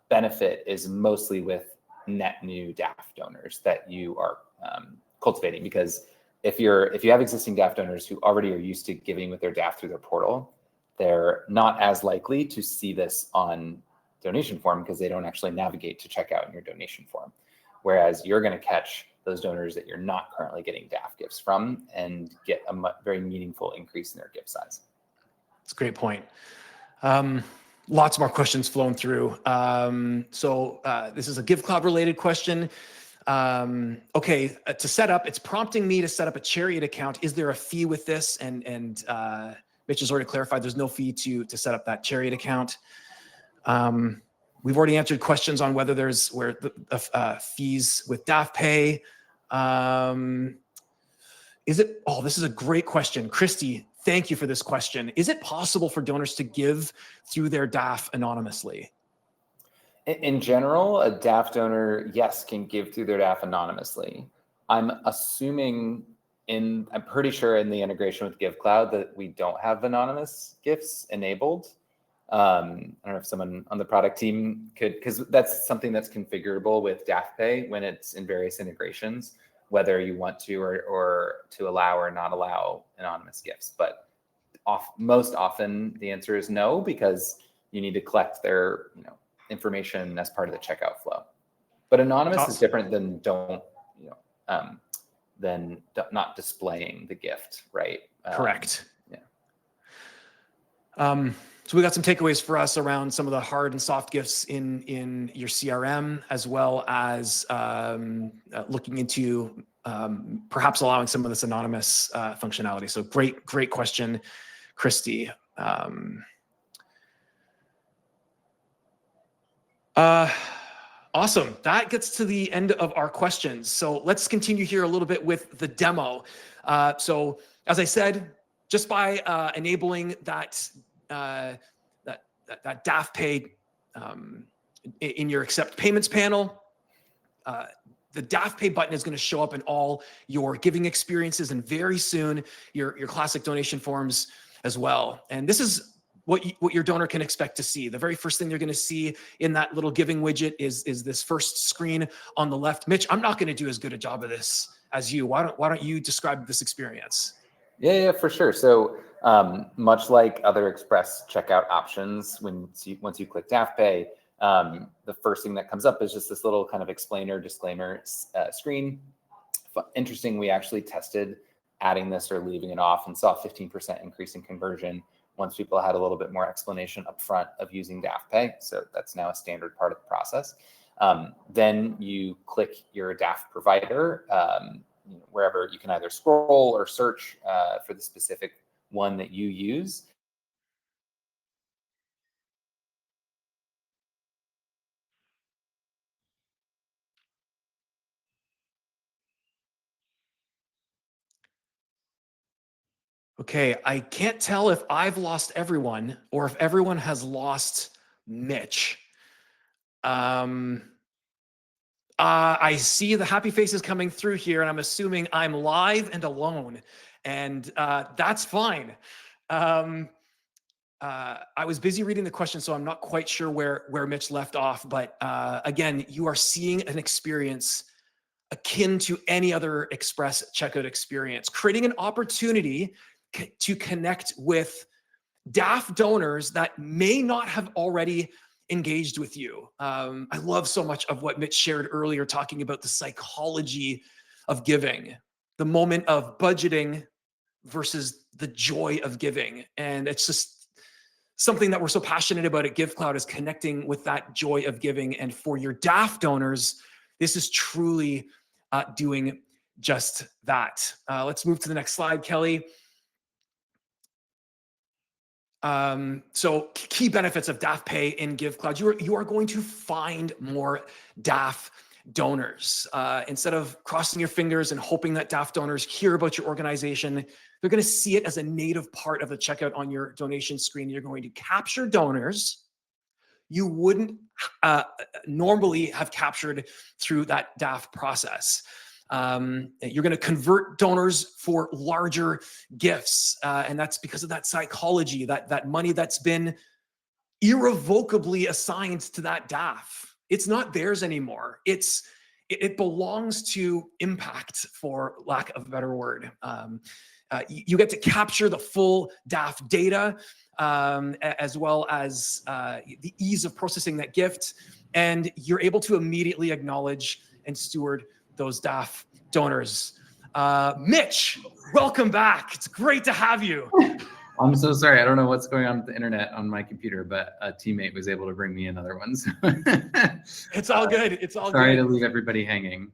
benefit is mostly with net new DAF donors that you are cultivating, because if you have existing DAF donors who already are used to giving with their DAF through their portal, they're not as likely to see this on donation form because they don't actually navigate to check out in your donation form. Whereas you're going to catch those donors that you're not currently getting DAF gifts from and get a very meaningful increase in their gift size. That's a great point. Lots more questions flowing through. This is a Givecloud related question. Okay, to set up, it's prompting me to set up a Chariot account. Is there a fee with this? And Mitch has already clarified there's no fee to set up that Chariot account. We've already answered questions on whether there's fees with DAFpay. This is a great question. Christy, thank you for this question. Is it possible for donors to give through their DAF anonymously? In general, a DAF donor, yes, can give through their DAF anonymously. I'm pretty sure in the integration with Givecloud that we don't have anonymous gifts enabled. I don't know if someone on the product team could, because that's something that's configurable with DAFpay when it's in various integrations, whether you want to or to allow or not allow anonymous gifts. But most often the answer is no, because you need to collect their information as part of the checkout flow. But anonymous is different than not displaying the gift, right? Correct. So we got some takeaways for us around some of the hard and soft gifts in your CRM, as well as looking into perhaps allowing some of this anonymous functionality. So great question, Christy. Awesome. That gets to the end of our questions. So let's continue here a little bit with the demo. So as I said, just by enabling that DAFpay in your accept payments panel, the DAFpay button is going to show up in all your giving experiences, and very soon your classic donation forms as well. And this is what your donor can expect to see. The very first thing they're going to see in that little giving widget is this first screen on the left. Mitch, I'm not going to do as good a job of this as you. Why don't you describe this experience? Yeah, for sure. So much like other express checkout options, once you click DAFpay, the first thing that comes up is just this little kind of explainer disclaimer screen. Interesting, we actually tested adding this or leaving it off and saw a 15% increase in conversion once people had a little bit more explanation up front of using DAFpay. So that's now a standard part of the process. Then you click your DAF provider, wherever you can either scroll or search for the specific one that you use. Okay, I can't tell if I've lost everyone or if everyone has lost Mitch. I see the happy faces coming through here, and I'm assuming I'm live and alone, and that's fine. I was busy reading the question, so I'm not quite sure where Mitch left off, but again, you are seeing an experience akin to any other Express checkout experience, creating an opportunity to connect with DAF donors that may not have already engaged with you. I love so much of what Mitch shared earlier, talking about the psychology of giving, the moment of budgeting versus the joy of giving. And it's just something that we're so passionate about at Givecloud, is connecting with that joy of giving. And for your DAF donors, this is truly doing just that. Let's move to the next slide, Kelly. So key benefits of DAFpay in Givecloud. You are going to find more DAF donors. Instead of crossing your fingers and hoping that DAF donors hear about your organization, they're going to see it as a native part of the checkout on your donation screen. You're going to capture donors you wouldn't normally have captured through that DAF process. You're going to convert donors for larger gifts. And that's because of that psychology, that money that's been irrevocably assigned to that DAF. It's not theirs anymore. It's it belongs to impact, for lack of a better word. You get to capture the full DAF data, as well as the ease of processing that gift, and you're able to immediately acknowledge and steward those DAF donors. Mitch, welcome back. It's great to have you. I'm so sorry. I don't know what's going on with the internet on my computer, but a teammate was able to bring me another one. So it's all good. It's all sorry good. to leave everybody hanging.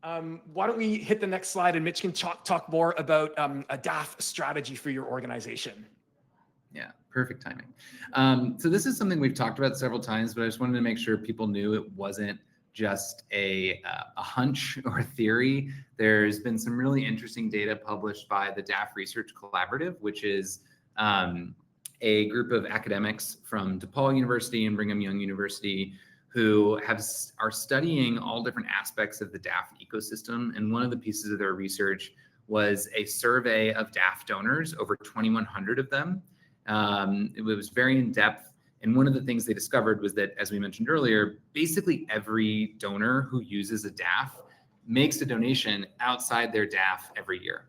Why don't we hit the next slide, and Mitch can talk more about a DAF strategy for your organization. Yeah, perfect timing. So this is something we've talked about several times, but I just wanted to make sure people knew it wasn't just a hunch or theory. There's been some really interesting data published by the DAF Research Collaborative, which is a group of academics from DePaul University and Brigham Young University who are studying all different aspects of the DAF ecosystem. And one of the pieces of their research was a survey of DAF donors, over 2,100 of them. It was very in-depth. And one of the things they discovered was that, as we mentioned earlier, basically every donor who uses a DAF makes a donation outside their DAF every year.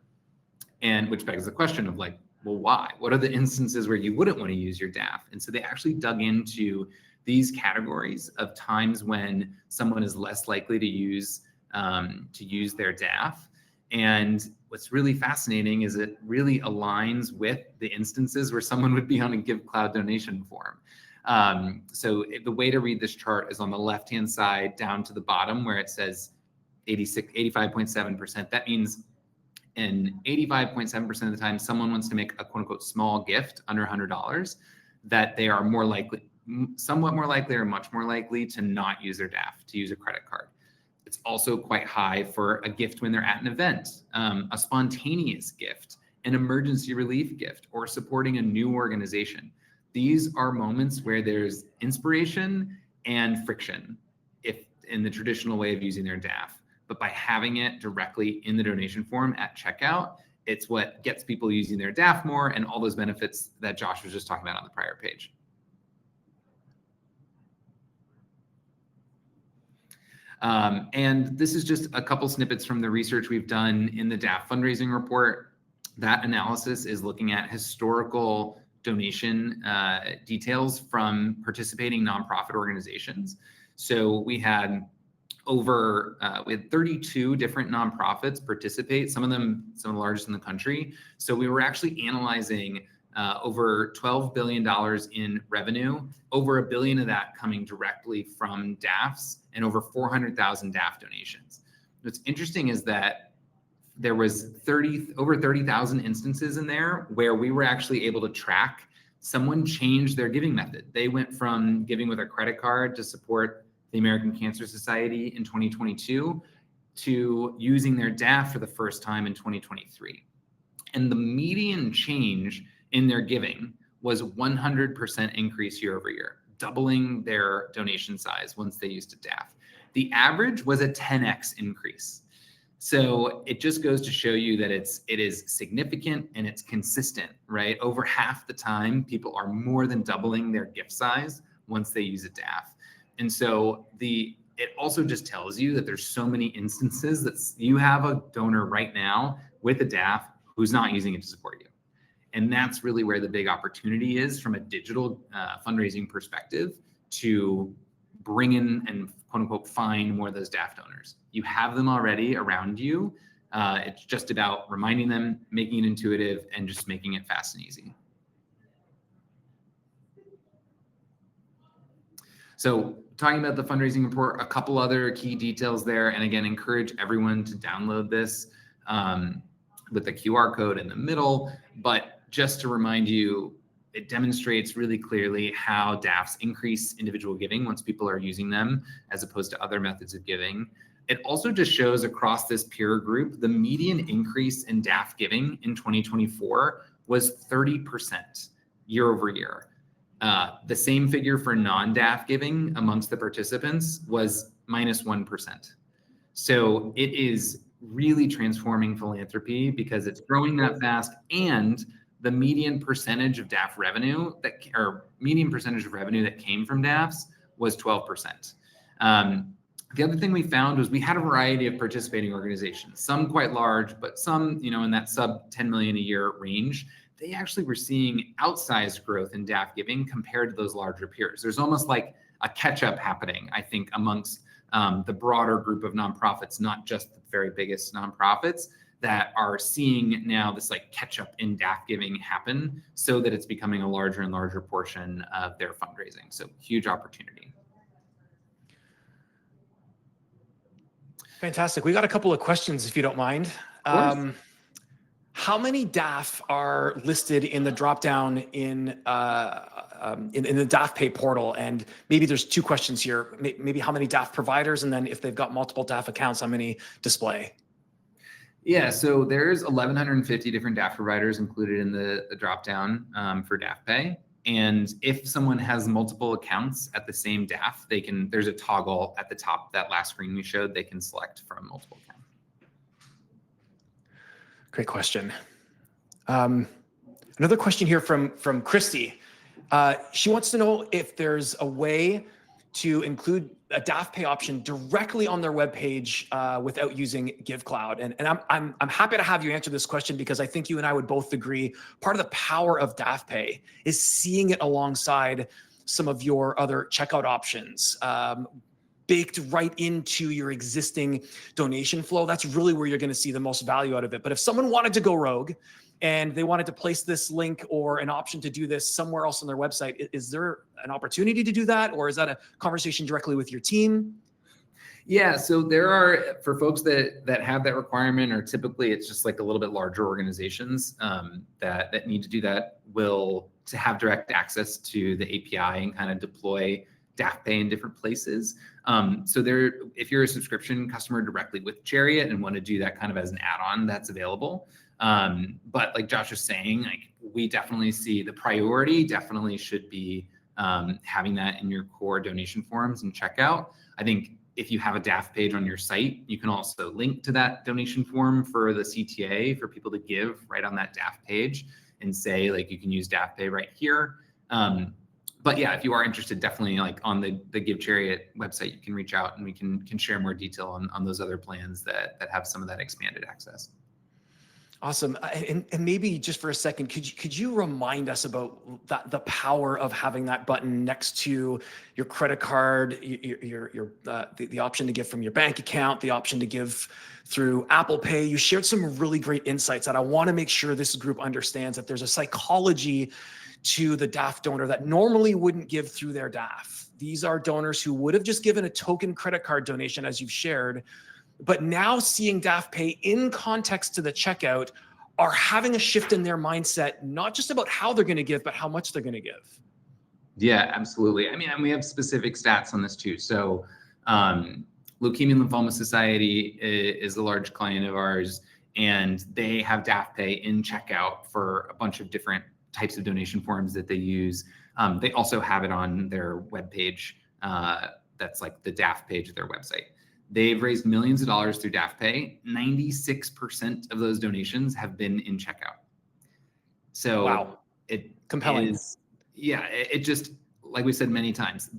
And which begs the question of like, well, why? What are the instances where you wouldn't want to use your DAF? And so they actually dug into these categories of times when someone is less likely to use their DAF. And what's really fascinating is it really aligns with the instances where someone would be on a Givecloud donation form. So the way to read this chart is on the left-hand side down to the bottom where it says 85.7%. That means in 85.7% of the time, someone wants to make a quote unquote small gift under $100, that they are more likely, somewhat more likely or much more likely to not use their DAF, to use a credit card. It's also quite high for a gift when they're at an event, a spontaneous gift, an emergency relief gift, or supporting a new organization. These are moments where there's inspiration and friction, if in the traditional way of using their DAF. But by having it directly in the donation form at checkout, it's what gets people using their DAF more and all those benefits that Josh was just talking about on the prior page. And this is just a couple snippets from the research we've done in the DAF fundraising report. That analysis is looking at historical donation details from participating nonprofit organizations. So we had 32 different nonprofits participate, some of them some of the largest in the country. So we were actually analyzing over $12 billion in revenue, over $1 billion of that coming directly from DAFs, and over 400,000 DAF donations. What's interesting is that there was over 30,000 instances in there where we were actually able to track someone changed their giving method. They went from giving with a credit card to support the American Cancer Society in 2022 to using their DAF for the first time in 2023. And the median change in their giving was 100% increase year over year, doubling their donation size once they used a DAF. The average was a 10x increase. So it just goes to show you that it is significant and it's consistent, right? Over half the time, people are more than doubling their gift size once they use a DAF. And so it also just tells you that there's so many instances that you have a donor right now with a DAF who's not using it to support you. And that's really where the big opportunity is from a digital fundraising perspective to bring in and quote unquote find more of those DAF donors. You have them already around you. It's just about reminding them, making it intuitive, and just making it fast and easy. So talking about the fundraising report, a couple other key details there. And again, encourage everyone to download this with the QR code in the middle. But just to remind you, it demonstrates really clearly how DAFs increase individual giving once people are using them, as opposed to other methods of giving. It also just shows across this peer group, the median increase in DAF giving in 2024 was 30% year over year. The same figure for non-DAF giving amongst the participants was -1%. So it is really transforming philanthropy because it's growing that fast, and the median percentage of DAF revenue median percentage of revenue that came from DAFs was 12%. The other thing we found was we had a variety of participating organizations, some quite large, but some, in that sub 10 million a year range. They actually were seeing outsized growth in DAF giving compared to those larger peers. There's almost like a catch-up happening, I think, amongst the broader group of nonprofits, not just the very biggest nonprofits, that are seeing now this like catch-up in DAF giving happen, so that it's becoming a larger and larger portion of their fundraising. So huge opportunity. Fantastic. We got a couple of questions, if you don't mind. How many DAF are listed in the dropdown in the DAFpay portal? And maybe there's two questions here. Maybe how many DAF providers, and then if they've got multiple DAF accounts, how many display? Yeah, so there's 1,150 different DAF providers included in the dropdown for DAFpay. And if someone has multiple accounts at the same DAF, there's a toggle at the top, that last screen we showed, they can select from multiple accounts. Great question. Another question here from Christy. She wants to know if there's a way to include a DAFpay option directly on their webpage without using Givecloud. And I'm happy to have you answer this question, because I think you and I would both agree part of the power of DAFpay is seeing it alongside some of your other checkout options, baked right into your existing donation flow. That's really where you're going to see the most value out of it. But if someone wanted to go rogue and they wanted to place this link or an option to do this somewhere else on their website, is there an opportunity to do that? Or is that a conversation directly with your team? Yeah, so there are, for folks that have that requirement, or typically it's just like a little bit larger organizations that need to do that, to have direct access to the API and kind of deploy DAFpay in different places. So if you're a subscription customer directly with Chariot and want to do that kind of as an add-on, that's available. But like Josh was saying, like, we definitely see the priority definitely should be having that in your core donation forms and checkout. I think if you have a DAF page on your site, you can also link to that donation form for the CTA for people to give right on that DAF page and say, like, you can use DAFpay right here. But yeah, if you are interested, definitely like on the Give Chariot website, you can reach out and we can share more detail on those other plans that have some of that expanded access. Awesome. And maybe just for a second, could you remind us about the power of having that button next to your credit card, the option to give from your bank account, the option to give through Apple Pay? You shared some really great insights that I want to make sure this group understands, that there's a psychology to the DAF donor that normally wouldn't give through their DAF. These are donors who would have just given a token credit card donation, as you've shared, but now seeing DAFpay in context to the checkout are having a shift in their mindset, not just about how they're going to give, but how much they're going to give. Yeah, absolutely. I mean, and we have specific stats on this too. So Leukemia and Lymphoma Society is a large client of ours, and they have DAFpay in checkout for a bunch of different types of donation forms that they use. They also have it on their webpage. That's like the DAF page of their website. They've raised millions of dollars through DAFpay. 96% of those donations have been in checkout. So wow, compelling. It just, like we said many times,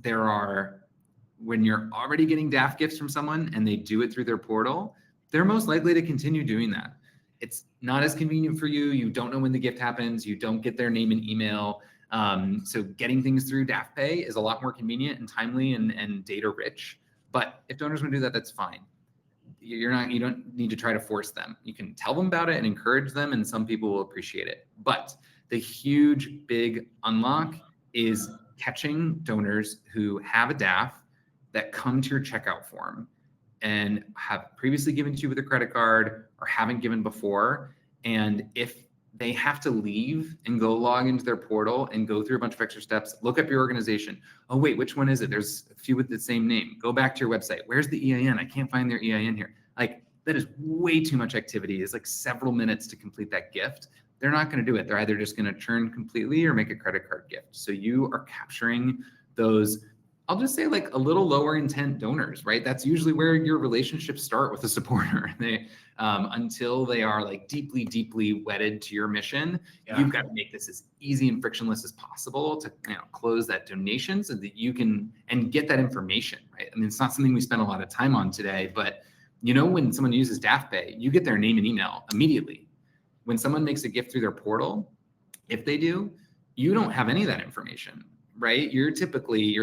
when you're already getting DAF gifts from someone and they do it through their portal, they're most likely to continue doing that. It's not as convenient for you. You don't know when the gift happens. You don't get their name and email. So getting things through DAFpay is a lot more convenient and timely and data rich. But if donors want to do that, that's fine. You don't need to try to force them. You can tell them about it and encourage them, and some people will appreciate it. But the huge, big unlock is catching donors who have a DAF that come to your checkout form and have previously given to you with a credit card or haven't given before. And if they have to leave and go log into their portal and go through a bunch of extra steps, look up your organization. Oh, wait, which one is it? There's a few with the same name. Go back to your website. Where's the EIN? I can't find their EIN here. Like, that is way too much activity. It's like several minutes to complete that gift. They're not going to do it. They're either just going to churn completely or make a credit card gift. So you are capturing those I'll just say like a little lower intent donors, right? That's usually where your relationships start with a supporter. They until they are like deeply, deeply wedded to your mission, you've got to make this as easy and frictionless as possible to close that donation so that you can and get that information, right? I mean, it's not something we spend a lot of time on today, but when someone uses DAFpay, you get their name and email immediately. When someone makes a gift through their portal, if they do, you don't have any of that information. Right? You're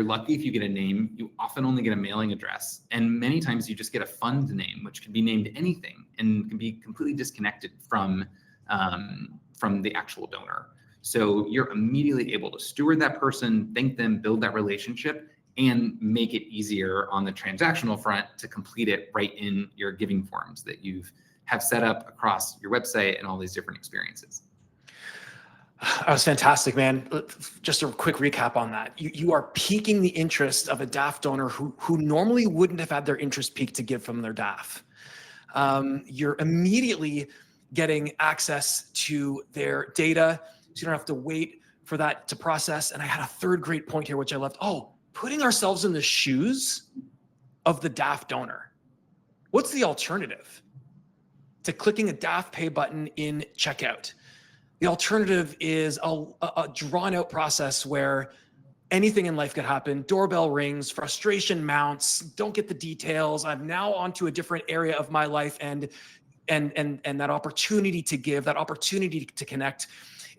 lucky if you get a name. You often only get a mailing address. And many times you just get a fund name, which can be named anything and can be completely disconnected from the actual donor. So you're immediately able to steward that person, thank them, build that relationship, and make it easier on the transactional front to complete it right in your giving forms that have set up across your website and all these different experiences. That was fantastic, man. Just a quick recap on that. You are piquing the interest of a DAF donor who normally wouldn't have had their interest peaked to give from their DAF. You're immediately getting access to their data, so you don't have to wait for that to process. And I had a third great point here, which I left. Putting ourselves in the shoes of the DAF donor. What's the alternative to clicking a DAFpay button in checkout? The alternative is a drawn out process where anything in life could happen. Doorbell rings, frustration mounts, don't get the details. I'm now onto a different area of my life, and that opportunity to give, that opportunity to connect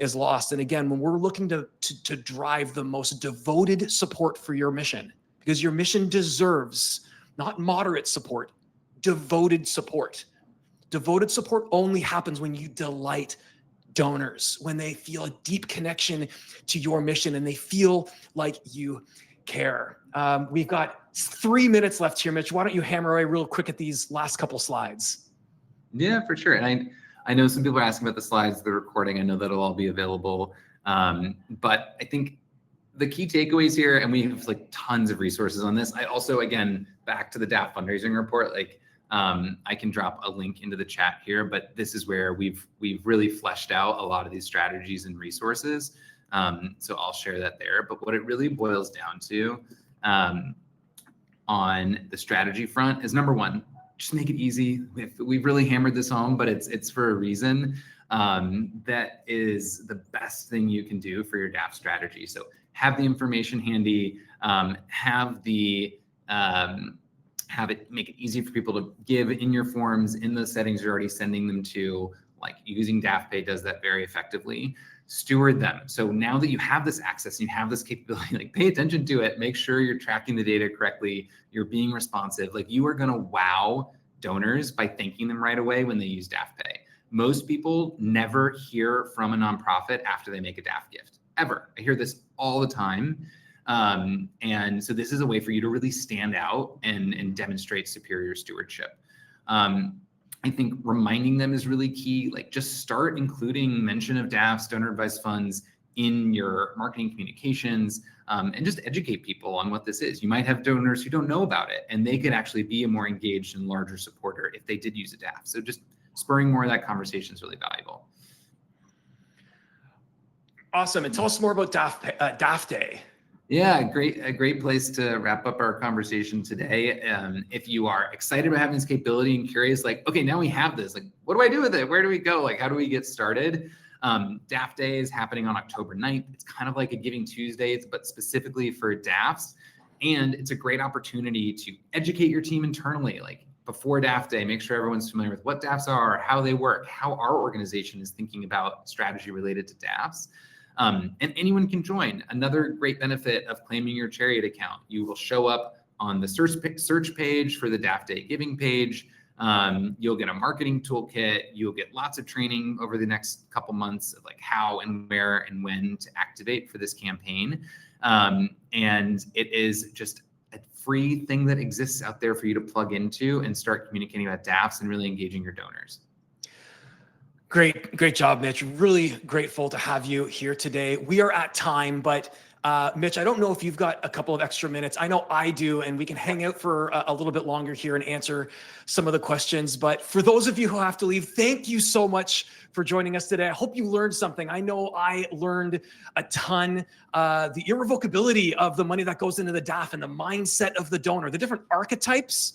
is lost. And again, when we're looking to drive the most devoted support for your mission, because your mission deserves not moderate support, devoted support. Devoted support only happens when you delight donors, when they feel a deep connection to your mission and they feel like you care. We've got 3 minutes left here, Mitch. Why don't you hammer away real quick at these last couple slides? Yeah, for sure. And I know some people are asking about the slides, the recording. I know that'll all be available. But I think the key takeaways here, and we have like tons of resources on this. I also, again, back to the DAF fundraising report, I can drop a link into the chat here, but this is where we've really fleshed out a lot of these strategies and resources. So I'll share that there. But what it really boils down to on the strategy front is, number one, just make it easy. We've really hammered this home, but it's for a reason. That is the best thing you can do for your DAF strategy. So have the information handy, have it make it easy for people to give in your forms, in the settings you're already sending them to, like using DAFpay does that very effectively. Steward them. So now that you have this access, you have this capability, like pay attention to it, make sure you're tracking the data correctly, you're being responsive. Like you are gonna wow donors by thanking them right away when they use DAFpay. Most people never hear from a nonprofit after they make a DAF gift, ever. I hear this all the time. And so this is a way for you to really stand out and demonstrate superior stewardship. I think reminding them is really key. Like just start including mention of DAFs, donor advised funds, in your marketing communications, and just educate people on what this is. You might have donors who don't know about it, and they could actually be a more engaged and larger supporter if they did use a DAF. So just spurring more of that conversation is really valuable. Awesome. And tell us more about DAF Day. Yeah, a great place to wrap up our conversation today. If you are excited about having this capability and curious, like, okay, now we have this, like, what do I do with it? Where do we go? Like, how do we get started? DAF Day is happening on October 9th. It's kind of like a Giving Tuesday, but specifically for DAFs. And it's a great opportunity to educate your team internally. Like before DAF Day, make sure everyone's familiar with what DAFs are, how they work, how our organization is thinking about strategy related to DAFs. And anyone can join. Another great benefit of claiming your Chariot account, you will show up on the search page for the DAF Day giving page. You'll get a marketing toolkit. You'll get lots of training over the next couple months of like how and where and when to activate for this campaign. And it is just a free thing that exists out there for you to plug into and start communicating about DAFs and really engaging your donors. Great job, Mitch. Really grateful to have you here today. We are at time, but Mitch, I don't know if you've got a couple of extra minutes. I know I do, and we can hang out for a little bit longer here and answer some of the questions. But for those of you who have to leave, thank you so much for joining us today. I hope you learned something. I know I learned a ton. The irrevocability of the money that goes into the DAF and the mindset of the donor, the different archetypes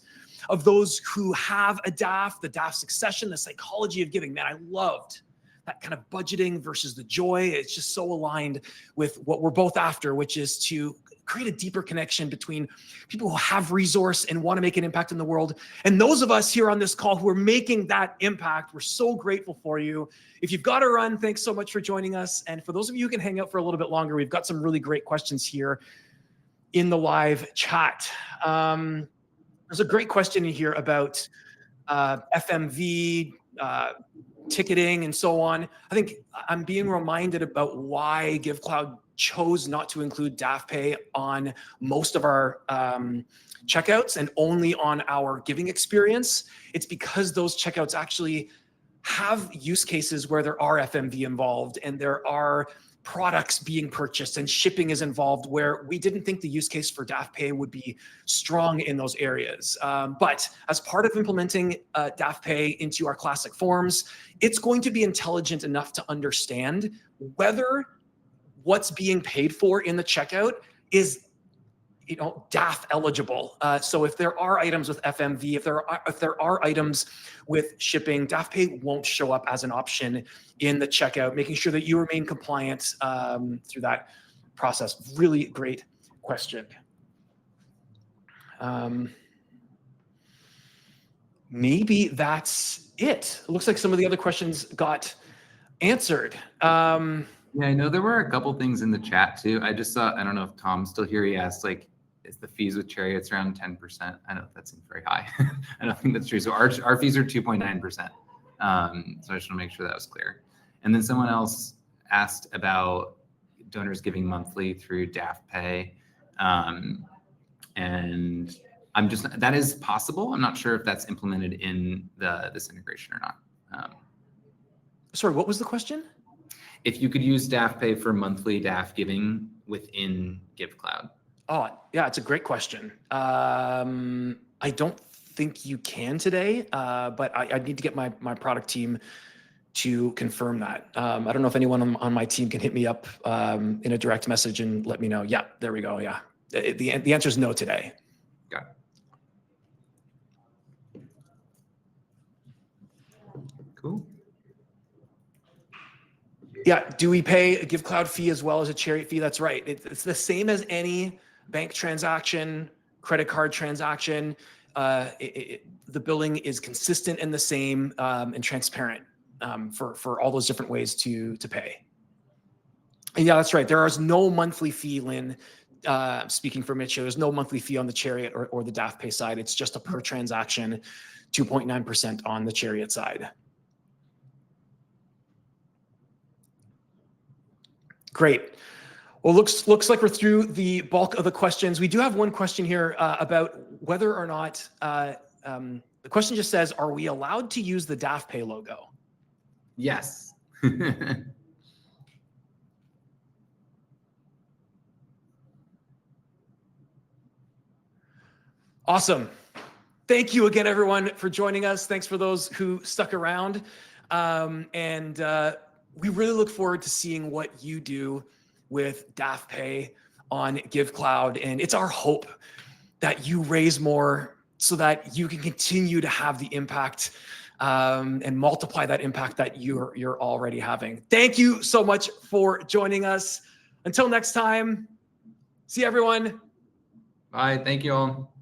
of those who have a DAF, the DAF succession, the psychology of giving. Man, I loved that kind of budgeting versus the joy. It's just so aligned with what we're both after, which is to create a deeper connection between people who have resource and want to make an impact in the world. And those of us here on this call who are making that impact, we're so grateful for you. If you've got to run, thanks so much for joining us. And for those of you who can hang out for a little bit longer, we've got some really great questions here in the live chat. There's a great question in here about FMV, ticketing and so on. I think I'm being reminded about why Givecloud chose not to include DAFpay on most of our checkouts and only on our giving experience. It's because those checkouts actually have use cases where there are FMV involved and there are products being purchased and shipping is involved, where we didn't think the use case for DAFpay would be strong in those areas. But as part of implementing DAFpay into our classic forms, it's going to be intelligent enough to understand whether what's being paid for in the checkout is DAF eligible. So if there are items with FMV, if there are items with shipping, DAFpay won't show up as an option in the checkout, making sure that you remain compliant through that process. Really great question. Maybe that's it. It looks like some of the other questions got answered. Yeah, I know there were a couple things in the chat too. I just saw, I don't know if Tom's still here. He asked, like, is the fees with Chariot's around 10%? I know that seems very high. I don't think that's true. So our fees are 2.9%. So I just want to make sure that was clear. And then someone else asked about donors giving monthly through DAFpay. And that is possible. I'm not sure if that's implemented in this integration or not. Sorry, what was the question? If you could use DAFpay for monthly DAF giving within Givecloud. Oh, yeah, it's a great question. I don't think you can today, but I need to get my product team to confirm that. I don't know if anyone on my team can hit me up in a direct message and let me know. Yeah, there we go. Yeah, the answer is no today. Got it. Cool. Yeah, do we pay a Givecloud fee as well as a Chariot fee? That's right. It's the same as any bank transaction, credit card transaction. The billing is consistent and the same and transparent for all those different ways to pay. And yeah, that's right. There is no monthly fee, Lynn. Speaking for Mitch, there's no monthly fee on the Chariot or the DAFpay side. It's just a per transaction, 2.9% on the Chariot side. Great. Well, looks like we're through the bulk of the questions. We do have one question here about whether or not, the question just says, are we allowed to use the DAFpay logo? Yes. Awesome. Thank you again, everyone, for joining us. Thanks for those who stuck around. We really look forward to seeing what you do with DAFpay on Givecloud. And it's our hope that you raise more so that you can continue to have the impact and multiply that impact that you're already having. Thank you so much for joining us. Until next time, see everyone. Bye. Thank you all.